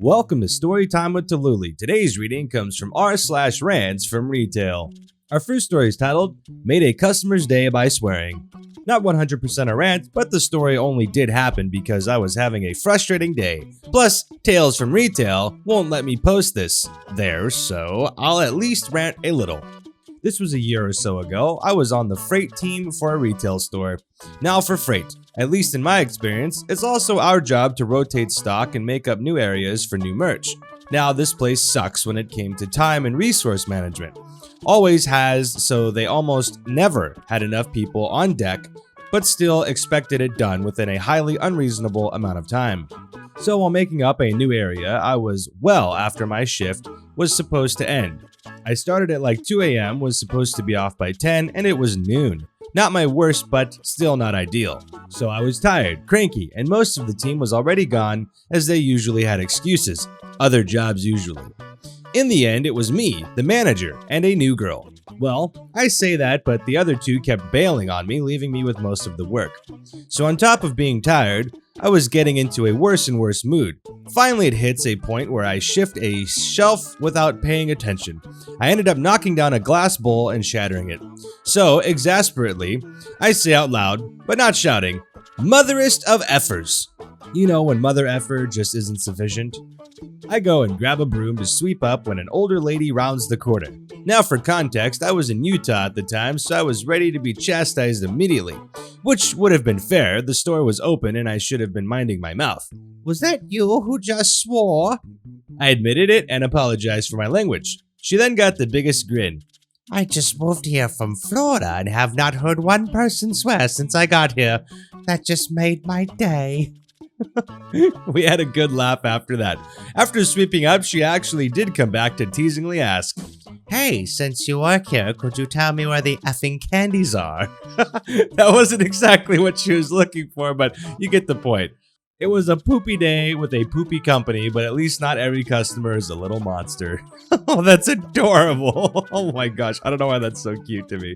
Welcome to Storytime with Tallulah. Today's reading comes from r/RantsFromRetail. Our first story is titled, Made a Customer's Day by Swearing. Not 100% a rant, but the story only did happen because I was having a frustrating day. Plus, Tales from Retail won't let me post this there, so I'll at least rant a little. This was a year or so ago. I was on the freight team for a retail store. Now for freight. At least in my experience, it's also our job to rotate stock and make up new areas for new merch. Now this place sucks when it came to time and resource management. Always has, so they almost never had enough people on deck, but still expected it done within a highly unreasonable amount of time. So while making up a new area, I was well after my shift was supposed to end. I started at like 2 a.m., was supposed to be off by 10, and it was noon. Not my worst, but still not ideal. So I was tired, cranky, and most of the team was already gone, as they usually had excuses. Other jobs usually. In the end, it was me, the manager, and a new girl. Well, I say that, but the other two kept bailing on me, leaving me with most of the work. So on top of being tired, I was getting into a worse and worse mood. Finally, it hits a point where I shift a shelf without paying attention. I ended up knocking down a glass bowl and shattering it. So, exasperately, I say out loud, but not shouting, "Motherest of effers." You know when mother effer just isn't sufficient? I go and grab a broom to sweep up when an older lady rounds the corner. Now for context, I was in Utah at the time, so I was ready to be chastised immediately. Which would have been fair, the store was open and I should have been minding my mouth. "Was that you who just swore?" I admitted it and apologized for my language. She then got the biggest grin. "I just moved here from Florida and have not heard one person swear since I got here. That just made my day." We had a good laugh after that. After sweeping up, she actually did come back to teasingly ask, "Hey, since you work here, could you tell me where the effing candies are?" That wasn't exactly what she was looking for, but you get the point. It was a poopy day with a poopy company, but at least not every customer is a little monster. Oh, that's adorable. Oh my gosh, I don't know why that's so cute to me.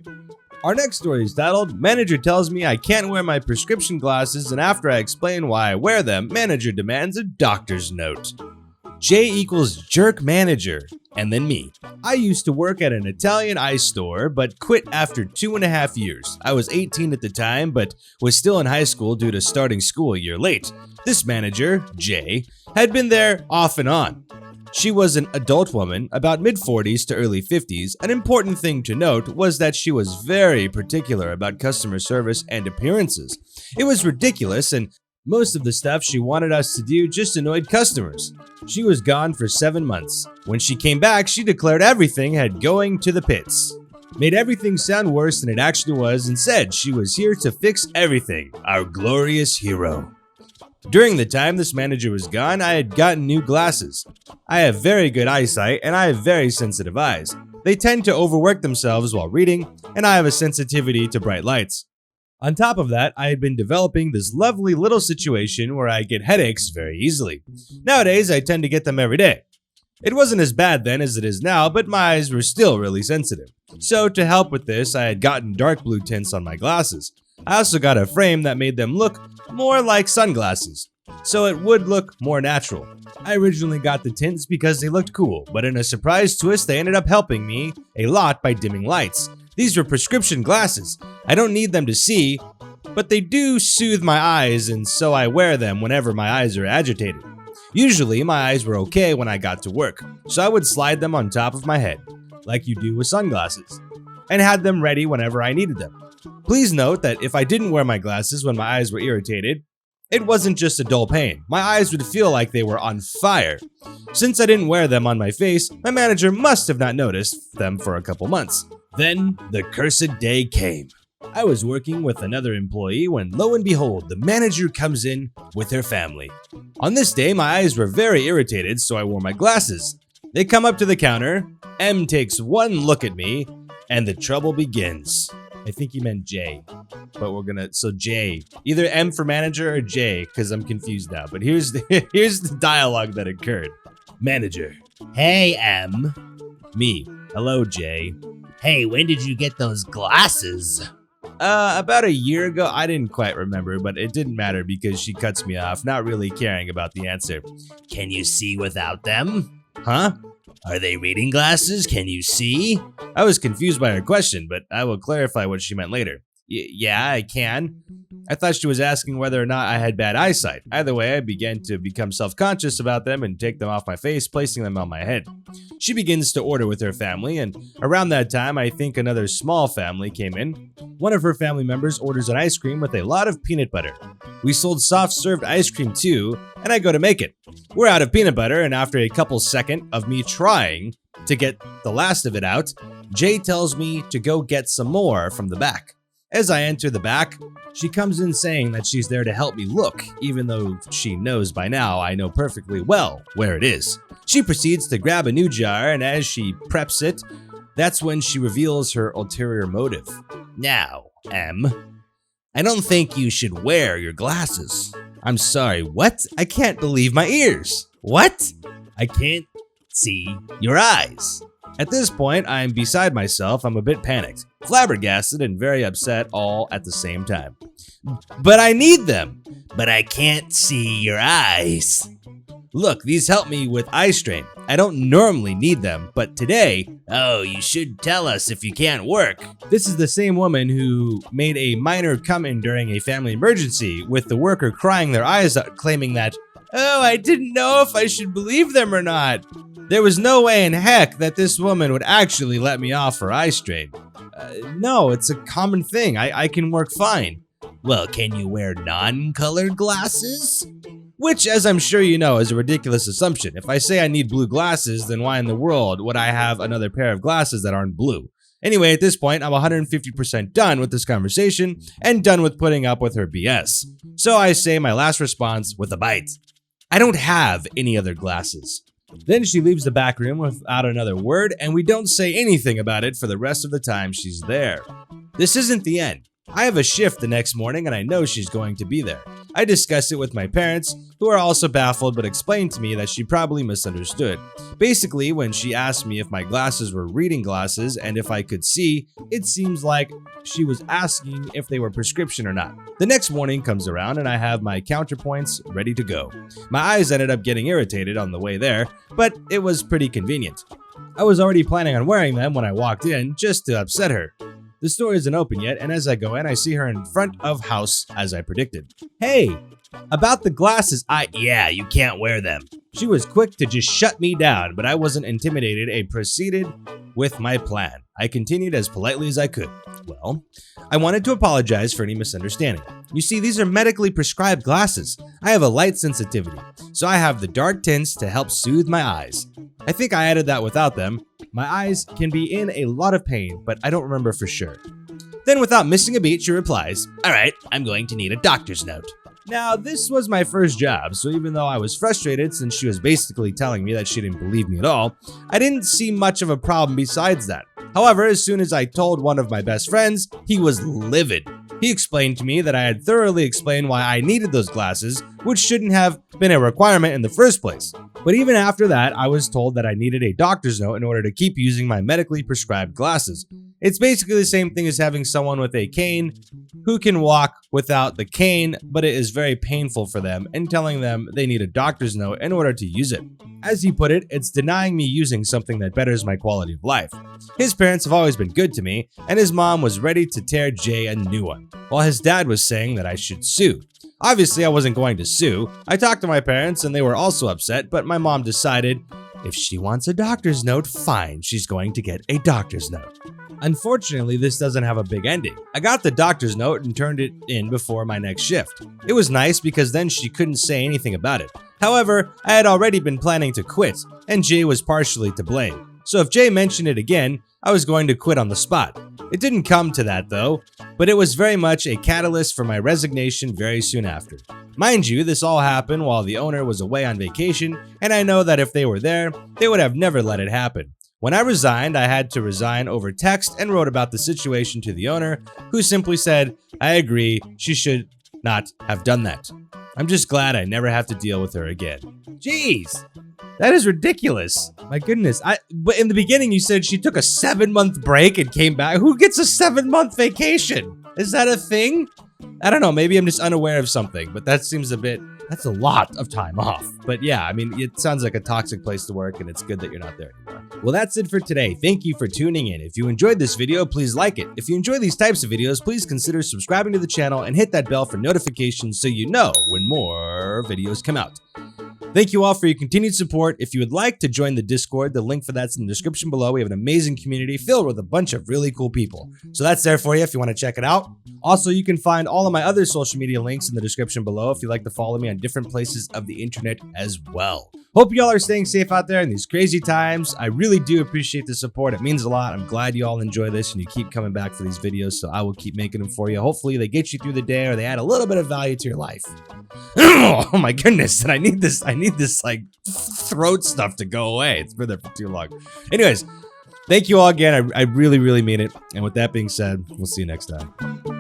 Our next story is titled, Manager Tells Me I Can't Wear My Prescription Glasses, and after I explain why I wear them, manager demands a doctor's note. J equals jerk manager, and then me. I used to work at an Italian ice store, but quit after 2.5 years. I was 18 at the time, but was still in high school due to starting school a year late. This manager, J, had been there off and on. She was an adult woman, about mid-40s to early 50s. An important thing to note was that she was very particular about customer service and appearances. It was ridiculous, and most of the stuff she wanted us to do just annoyed customers. She was gone for 7 months. When she came back, she declared everything had going to the pits. Made everything sound worse than it actually was and said she was here to fix everything. Our glorious hero. During the time this manager was gone, I had gotten new glasses. I have very good eyesight and I have very sensitive eyes. They tend to overwork themselves while reading, and I have a sensitivity to bright lights. On top of that, I had been developing this lovely little situation where I get headaches very easily. Nowadays, I tend to get them every day. It wasn't as bad then as it is now, but my eyes were still really sensitive. So to help with this, I had gotten dark blue tints on my glasses. I also got a frame that made them look more like sunglasses, so it would look more natural. I originally got the tints because they looked cool, but in a surprise twist, they ended up helping me a lot by dimming lights. These were prescription glasses. I don't need them to see, but they do soothe my eyes, and so I wear them whenever my eyes are agitated. Usually, my eyes were okay when I got to work, so I would slide them on top of my head, like you do with sunglasses, and had them ready whenever I needed them. Please note that if I didn't wear my glasses when my eyes were irritated, it wasn't just a dull pain. My eyes would feel like they were on fire. Since I didn't wear them on my face, my manager must have not noticed them for a couple months. Then, the cursed day came. I was working with another employee when, lo and behold, the manager comes in with her family. On this day, my eyes were very irritated, so I wore my glasses. They come up to the counter, M takes one look at me, and the trouble begins. I think he meant J, but so J. Either M for manager or J, because I'm confused now. But here's the dialogue that occurred. Manager. "Hey, M." Me. "Hello, J." "Hey, when did you get those glasses?" About a year ago. I didn't quite remember, but it didn't matter because she cuts me off, not really caring about the answer. Can you see without them? Huh? Are they reading glasses? Can you see? I was confused by her question, but I will clarify what she meant later. Yeah, I can. I thought she was asking whether or not I had bad eyesight. Either way, I began to become self-conscious about them and take them off my face, placing them on my head. She begins to order with her family, and around that time, I think another small family came in. One of her family members orders an ice cream with a lot of peanut butter. We sold soft-served ice cream too, and I go to make it. We're out of peanut butter, and after a couple seconds of me trying to get the last of it out, Jay tells me to go get some more from the back. As I enter the back, she comes in saying that she's there to help me look, even though she knows by now I know perfectly well where it is. She proceeds to grab a new jar, and as she preps it, that's when she reveals her ulterior motive. Now, M, I don't think you should wear your glasses. I'm sorry, what? I can't believe my ears. What? I can't see your eyes. At this point, I'm beside myself. I'm a bit panicked, flabbergasted, and very upset all at the same time. But I need them. But I can't see your eyes. Look, these help me with eye strain. I don't normally need them, but today, oh, you should tell us if you can't work. This is the same woman who made a minor come-in during a family emergency, with the worker crying their eyes out, claiming that, oh, I didn't know if I should believe them or not. There was no way in heck that this woman would actually let me off for eye strain. No, it's a common thing. I can work fine. Well, can you wear non-colored glasses? Which, as I'm sure you know, is a ridiculous assumption. If I say I need blue glasses, then why in the world would I have another pair of glasses that aren't blue? Anyway, at this point, I'm 150% done with this conversation and done with putting up with her BS. So I say my last response with a bite. I don't have any other glasses. Then she leaves the back room without another word, and we don't say anything about it for the rest of the time she's there. This isn't the end. I have a shift the next morning, and I know she's going to be there. I discuss it with my parents, who are also baffled but explain to me that she probably misunderstood. Basically, when she asked me if my glasses were reading glasses and if I could see, it seems like she was asking if they were prescription or not. The next morning comes around and I have my counterpoints ready to go. My eyes ended up getting irritated on the way there, but it was pretty convenient. I was already planning on wearing them when I walked in, just to upset her. The store isn't open yet, and as I go in, I see her in front of house as I predicted. Hey, about the glasses, yeah, you can't wear them. She was quick to just shut me down, but I wasn't intimidated and proceeded with my plan. I continued as politely as I could. Well, I wanted to apologize for any misunderstanding. You see, these are medically prescribed glasses. I have a light sensitivity, so I have the dark tints to help soothe my eyes. I think I added that without them. My eyes can be in a lot of pain, but I don't remember for sure. Then without missing a beat, she replies, all right, I'm going to need a doctor's note. Now, this was my first job, so even though I was frustrated since she was basically telling me that she didn't believe me at all, I didn't see much of a problem besides that. However, as soon as I told one of my best friends, he was livid. He explained to me that I had thoroughly explained why I needed those glasses, which shouldn't have been a requirement in the first place. But even after that, I was told that I needed a doctor's note in order to keep using my medically prescribed glasses. It's basically the same thing as having someone with a cane who can walk without the cane, but it is very painful for them, and telling them they need a doctor's note in order to use it. As he put it, it's denying me using something that betters my quality of life. His parents have always been good to me, and his mom was ready to tear Jay a new one, while his dad was saying that I should sue. Obviously, I wasn't going to sue. I talked to my parents and they were also upset, but my mom decided if she wants a doctor's note, fine, she's going to get a doctor's note. Unfortunately, this doesn't have a big ending. I got the doctor's note and turned it in before my next shift. It was nice because then she couldn't say anything about it. However, I had already been planning to quit, and Jay was partially to blame. So if Jay mentioned it again, I was going to quit on the spot. It didn't come to that though, but it was very much a catalyst for my resignation very soon after. Mind you, this all happened while the owner was away on vacation, and I know that if they were there, they would have never let it happen. When I resigned, I had to resign over text and wrote about the situation to the owner, who simply said, I agree, she should not have done that. I'm just glad I never have to deal with her again. Jeez, that is ridiculous. My goodness. But in the beginning, you said she took a 7-month break and came back. Who gets a 7-month vacation? Is that a thing? I don't know, maybe I'm just unaware of something, but that seems that's a lot of time off. But yeah, I mean, it sounds like a toxic place to work, and it's good that you're not there anymore. Well, that's it for today. Thank you for tuning in. If you enjoyed this video, please like it. If you enjoy these types of videos, please consider subscribing to the channel and hit that bell for notifications so you know when more videos come out. Thank you all for your continued support. If you would like to join the Discord, the link for that's in the description below. We have an amazing community filled with a bunch of really cool people. So that's there for you if you want to check it out. Also, you can find all of my other social media links in the description below if you'd like to follow me on different places of the internet as well. Hope you all are staying safe out there in these crazy times. I really do appreciate the support. It means a lot. I'm glad you all enjoy this and you keep coming back for these videos, so I will keep making them for you. Hopefully they get you through the day or they add a little bit of value to your life. Oh my goodness, and I need this like throat stuff to go away. It's been there for too long. Anyways, thank you all again. I really, really mean it. And with that being said, we'll see you next time.